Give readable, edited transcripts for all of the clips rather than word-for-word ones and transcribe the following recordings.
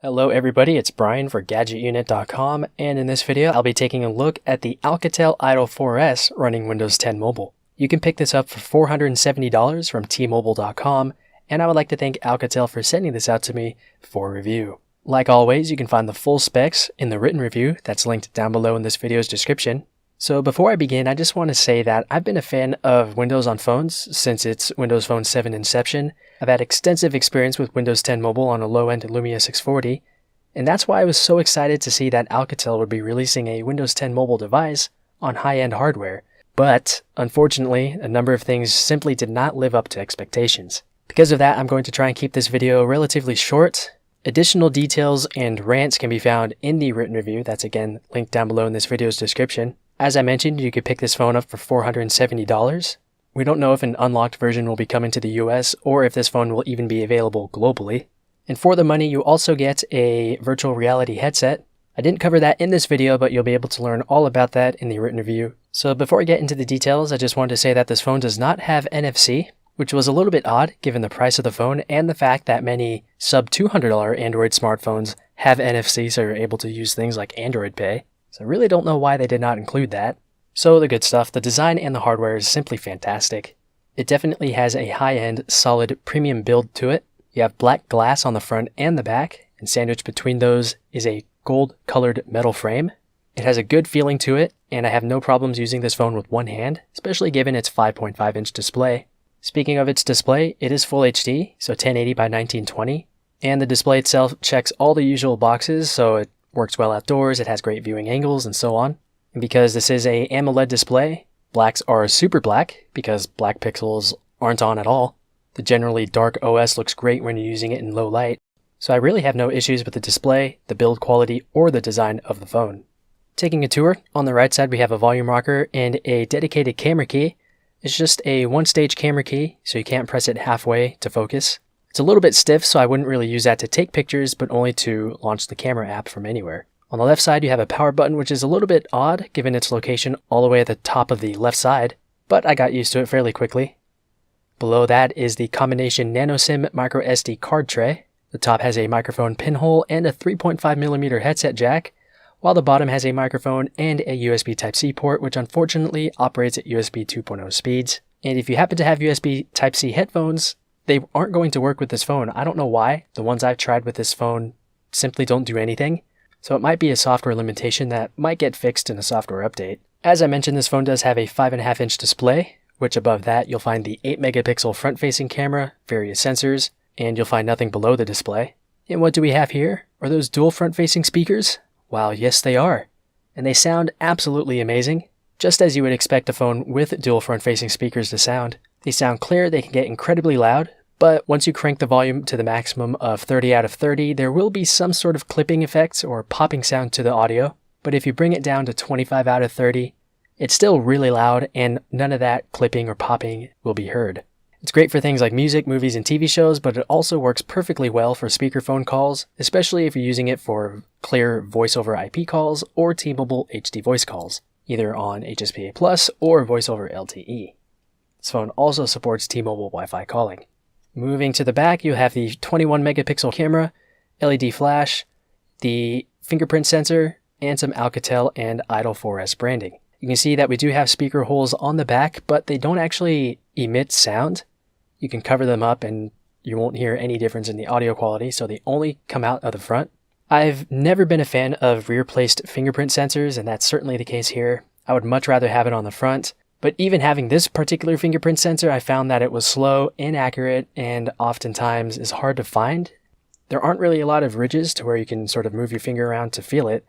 Hello everybody, it's Brian for GadgetUnit.com, and in this video I'll be taking a look at the Alcatel Idol 4S running Windows 10 Mobile. You can pick this up for $470 from tmobile.com, and I would like to thank Alcatel for sending this out to me for review. Like always, you can find the full specs in the written review that's linked down below in this video's description. So before I begin, I just want to say that I've been a fan of Windows on phones since its Windows Phone 7 inception. I've had extensive experience with Windows 10 Mobile on a low-end Lumia 640, and that's why I was so excited to see that Alcatel would be releasing a Windows 10 Mobile device on high-end hardware. But, unfortunately, a number of things simply did not live up to expectations. Because of that, I'm going to try and keep this video relatively short. Additional details and rants can be found in the written review, that's again linked down below in this video's description. As I mentioned, you could pick this phone up for $470. We don't know if an unlocked version will be coming to the US or if this phone will even be available globally. And for the money, you also get a virtual reality headset. I didn't cover that in this video, but you'll be able to learn all about that in the written review. So before I get into the details, I just wanted to say that this phone does not have NFC, which was a little bit odd given the price of the phone and the fact that many sub $200 Android smartphones have NFC, so you're able to use things like Android Pay. So I really don't know why they did not include that. So the good stuff, the design and the hardware is simply fantastic. It definitely has a high-end, solid, premium build to it. You have black glass on the front and the back, and sandwiched between those is a gold-colored metal frame. It has a good feeling to it, and I have no problems using this phone with one hand, especially given its 5.5-inch display. Speaking of its display, it is Full HD, so 1080 by 1920, and the display itself checks all the usual boxes, so it works well outdoors, it has great viewing angles, and so on. And because this is a AMOLED display, blacks are super black, because black pixels aren't on at all. The generally dark OS looks great when you're using it in low light, so I really have no issues with the display, the build quality, or the design of the phone. Taking a tour, on the right side we have a volume rocker and a dedicated camera key. It's just a one-stage camera key, so you can't press it halfway to focus. It's a little bit stiff, so I wouldn't really use that to take pictures, but only to launch the camera app from anywhere. On the left side, you have a power button, which is a little bit odd given its location all the way at the top of the left side, but I got used to it fairly quickly. Below that is the combination NanoSIM microSD card tray. The top has a microphone pinhole and a 3.5mm headset jack, while the bottom has a microphone and a USB Type-C port, which unfortunately operates at USB 2.0 speeds. And if you happen to have USB Type-C headphones, they aren't going to work with this phone. I don't know why. The ones I've tried with this phone simply don't do anything. So it might be a software limitation that might get fixed in a software update. As I mentioned, this phone does have a 5.5-inch display, which above that you'll find the 8-megapixel front-facing camera, various sensors, and you'll find nothing below the display. And what do we have here? Are those dual front-facing speakers? Wow, yes they are. And they sound absolutely amazing, just as you would expect a phone with dual front-facing speakers to sound. They sound clear, they can get incredibly loud, but once you crank the volume to the maximum of 30 out of 30, there will be some sort of clipping effects or popping sound to the audio. But if you bring it down to 25 out of 30, it's still really loud and none of that clipping or popping will be heard. It's great for things like music, movies, and TV shows, but it also works perfectly well for speakerphone calls, especially if you're using it for clear voice over IP calls or T-Mobile HD voice calls, either on HSPA Plus or voice over LTE. This phone also supports T-Mobile Wi-Fi calling. Moving to the back, you have the 21-megapixel camera, LED flash, the fingerprint sensor, and some Alcatel and Idol 4S branding. You can see that we do have speaker holes on the back, but they don't actually emit sound. You can cover them up and you won't hear any difference in the audio quality, so they only come out of the front. I've never been a fan of rear-placed fingerprint sensors, and that's certainly the case here. I would much rather have it on the front. But even having this particular fingerprint sensor, I found that it was slow, inaccurate, and oftentimes is hard to find. There aren't really a lot of ridges to where you can sort of move your finger around to feel it,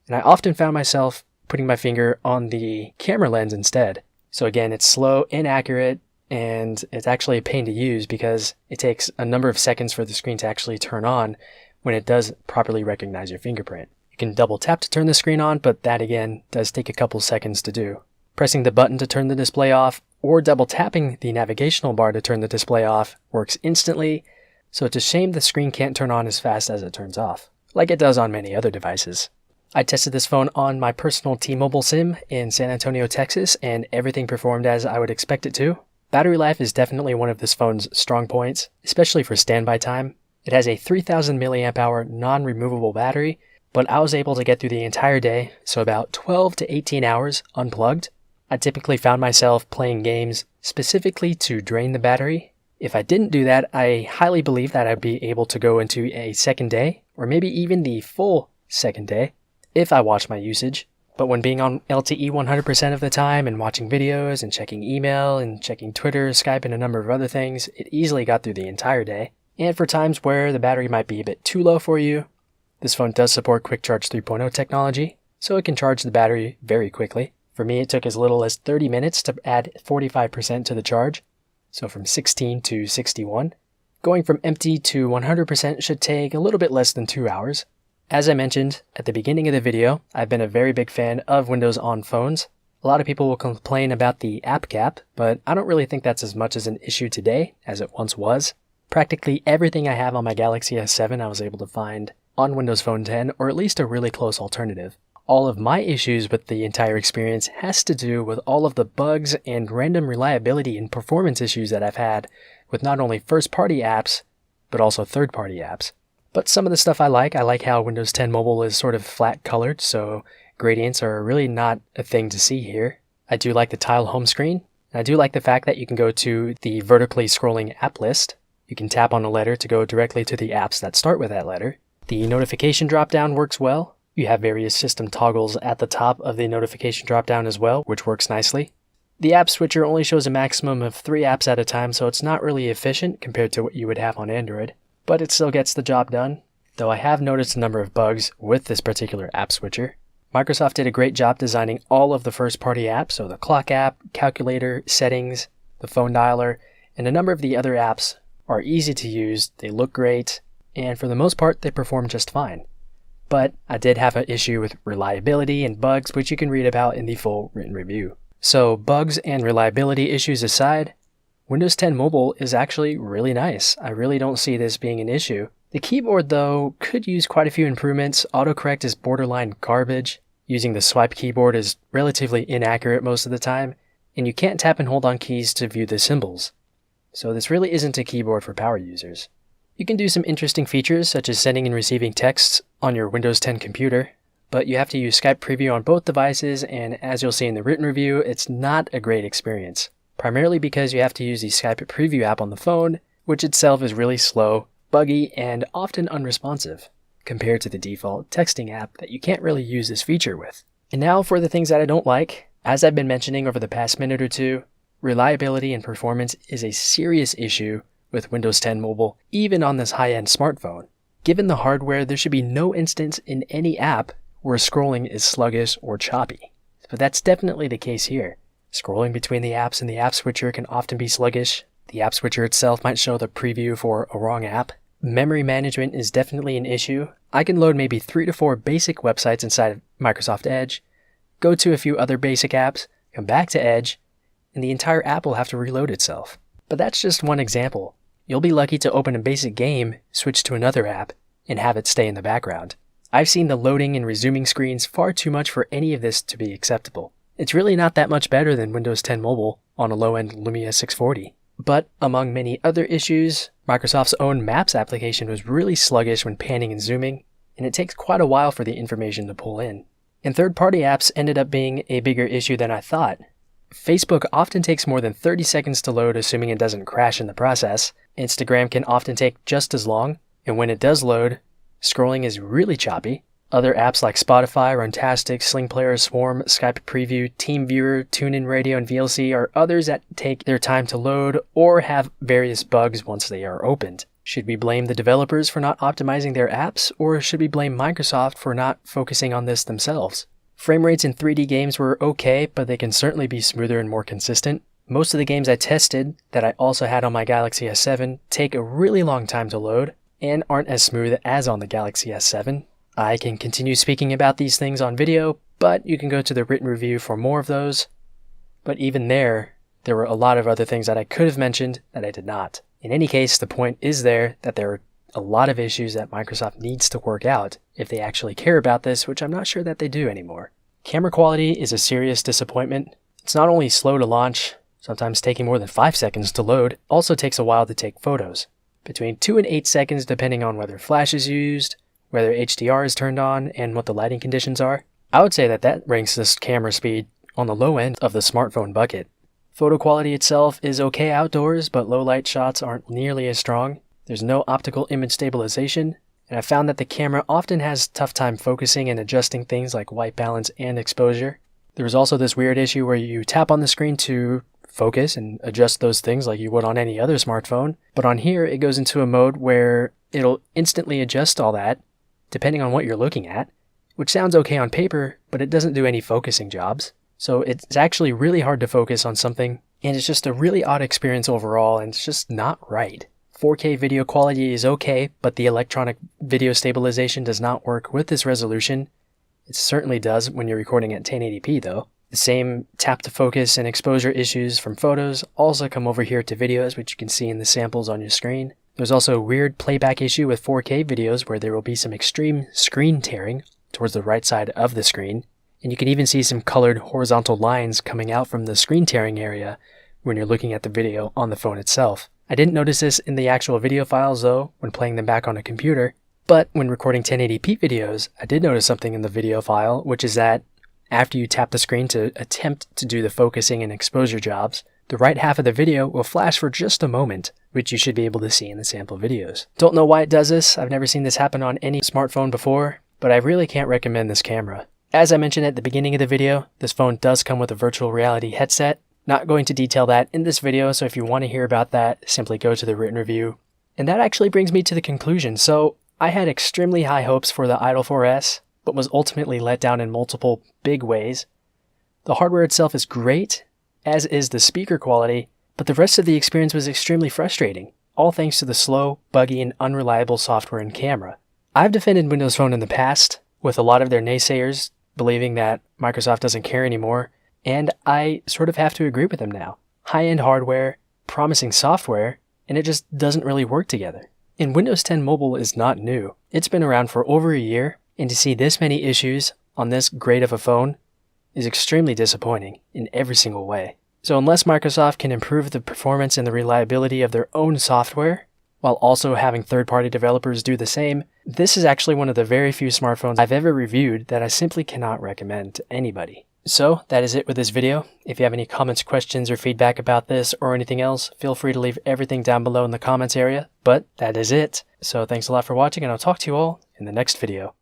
and I often found myself putting my finger on the camera lens instead. So again, it's slow, inaccurate, and it's actually a pain to use because it takes a number of seconds for the screen to actually turn on when it does properly recognize your fingerprint. You can double tap to turn the screen on, but that again does take a couple seconds to do. Pressing the button to turn the display off or double tapping the navigational bar to turn the display off works instantly, so it's a shame the screen can't turn on as fast as it turns off, like it does on many other devices. I tested this phone on my personal T-Mobile SIM in San Antonio, Texas, and everything performed as I would expect it to. Battery life is definitely one of this phone's strong points, especially for standby time. It has a 3000 milliamp hour non-removable battery, but I was able to get through the entire day, so about 12 to 18 hours unplugged. I typically found myself playing games specifically to drain the battery. If I didn't do that, I highly believe that I'd be able to go into a second day, or maybe even the full second day, if I watch my usage. But when being on LTE 100% of the time and watching videos and checking email and checking Twitter, Skype, and a number of other things, it easily got through the entire day. And for times where the battery might be a bit too low for you, this phone does support Quick Charge 3.0 technology, so it can charge the battery very quickly. For me, it took as little as 30 minutes to add 45% to the charge, so from 16 to 61. Going from empty to 100% should take a little bit less than 2 hours. As I mentioned at the beginning of the video, I've been a very big fan of Windows on phones. A lot of people will complain about the app cap, but I don't really think that's as much as an issue today as it once was. Practically everything I have on my Galaxy S7 I was able to find on Windows Phone 10, or at least a really close alternative. All of my issues with the entire experience has to do with all of the bugs and random reliability and performance issues that I've had with not only first-party apps, but also third-party apps. But some of the stuff I like how Windows 10 Mobile is sort of flat colored, so gradients are really not a thing to see here. I do like the tile home screen. I do like the fact that you can go to the vertically scrolling app list. You can tap on a letter to go directly to the apps that start with that letter. The notification dropdown works well. You have various system toggles at the top of the notification dropdown as well, which works nicely. The app switcher only shows a maximum of 3 apps at a time, so it's not really efficient compared to what you would have on Android. But it still gets the job done, though I have noticed a number of bugs with this particular app switcher. Microsoft did a great job designing all of the first-party apps, so the clock app, calculator, settings, the phone dialer, and a number of the other apps are easy to use, they look great, and for the most part, they perform just fine. But I did have an issue with reliability and bugs, which you can read about in the full written review. So bugs and reliability issues aside, Windows 10 Mobile is actually really nice. I really don't see this being an issue. The keyboard, though, could use quite a few improvements. Autocorrect is borderline garbage. Using the swipe keyboard is relatively inaccurate most of the time, and you can't tap and hold on keys to view the symbols. So this really isn't a keyboard for power users. You can do some interesting features such as sending and receiving texts on your Windows 10 computer, but you have to use Skype Preview on both devices, and as you'll see in the written review, it's not a great experience. Primarily because you have to use the Skype Preview app on the phone, which itself is really slow, buggy, and often unresponsive, compared to the default texting app that you can't really use this feature with. And now for the things that I don't like. As I've been mentioning over the past minute or two, reliability and performance is a serious issue with Windows 10 Mobile, even on this high-end smartphone. Given the hardware, there should be no instance in any app where scrolling is sluggish or choppy. But that's definitely the case here. Scrolling between the apps in the app switcher can often be sluggish. The app switcher itself might show the preview for a wrong app. Memory management is definitely an issue. I can load maybe 3 to 4 basic websites inside of Microsoft Edge, go to a few other basic apps, come back to Edge, and the entire app will have to reload itself. But that's just one example. You'll be lucky to open a basic game, switch to another app, and have it stay in the background. I've seen the loading and resuming screens far too much for any of this to be acceptable. It's really not that much better than Windows 10 Mobile on a low-end Lumia 640. But among many other issues, Microsoft's own Maps application was really sluggish when panning and zooming, and it takes quite a while for the information to pull in. And third-party apps ended up being a bigger issue than I thought. Facebook often takes more than 30 seconds to load, assuming it doesn't crash in the process. Instagram can often take just as long, and when it does load, scrolling is really choppy. Other apps like Spotify, Runtastic, Sling Player, Swarm, Skype Preview, TeamViewer, TuneIn Radio, and VLC are others that take their time to load or have various bugs once they are opened. Should we blame the developers for not optimizing their apps, or should we blame Microsoft for not focusing on this themselves? Frame rates in 3D games were okay, but they can certainly be smoother and more consistent. Most of the games I tested, that I also had on my Galaxy S7, take a really long time to load, and aren't as smooth as on the Galaxy S7. I can continue speaking about these things on video, but you can go to the written review for more of those. But even there were a lot of other things that I could have mentioned that I did not. In any case, the point is there that there are a lot of issues that Microsoft needs to work out if they actually care about this, which I'm not sure that they do anymore. Camera quality is a serious disappointment. It's not only slow to launch, sometimes taking more than 5 seconds to load, also takes a while to take photos. between 2 and 8 seconds depending on whether flash is used, whether HDR is turned on, and what the lighting conditions are. I would say that ranks this camera speed on the low end of the smartphone bucket. Photo quality itself is okay outdoors, but low light shots aren't nearly as strong. There's no optical image stabilization, and I found that the camera often has a tough time focusing and adjusting things like white balance and exposure. There was also this weird issue where you tap on the screen to focus and adjust those things like you would on any other smartphone, but on here it goes into a mode where it'll instantly adjust all that depending on what you're looking at, which sounds okay on paper, but it doesn't do any focusing jobs. So it's actually really hard to focus on something, and it's just a really odd experience overall, and it's just not right. 4K video quality is okay, but the electronic video stabilization does not work with this resolution. It certainly does when you're recording at 1080p though. The same tap to focus and exposure issues from photos also come over here to videos, which you can see in the samples on your screen. There's also a weird playback issue with 4K videos where there will be some extreme screen tearing towards the right side of the screen. And you can even see some colored horizontal lines coming out from the screen tearing area when you're looking at the video on the phone itself. I didn't notice this in the actual video files though, when playing them back on a computer, but when recording 1080p videos, I did notice something in the video file, which is that after you tap the screen to attempt to do the focusing and exposure jobs, the right half of the video will flash for just a moment, which you should be able to see in the sample videos. Don't know why it does this. I've never seen this happen on any smartphone before, but I really can't recommend this camera. As I mentioned at the beginning of the video, this phone does come with a virtual reality headset. Not going to detail that in this video, so if you want to hear about that, simply go to the written review. And that actually brings me to the conclusion. So I had extremely high hopes for the Idol 4S, but was ultimately let down in multiple big ways. The hardware itself is great, as is the speaker quality, but the rest of the experience was extremely frustrating, all thanks to the slow, buggy, and unreliable software and camera. I've defended Windows Phone in the past, with a lot of their naysayers believing that Microsoft doesn't care anymore, and I sort of have to agree with them now. High-end hardware, promising software, and it just doesn't really work together. And Windows 10 Mobile is not new. It's been around for over a year, and to see this many issues on this great of a phone is extremely disappointing in every single way. So unless Microsoft can improve the performance and the reliability of their own software, while also having third-party developers do the same, this is actually one of the very few smartphones I've ever reviewed that I simply cannot recommend to anybody. So that is it with this video. If you have any comments, questions, or feedback about this or anything else, feel free to leave everything down below in the comments area. But that is it. So thanks a lot for watching, and I'll talk to you all in the next video.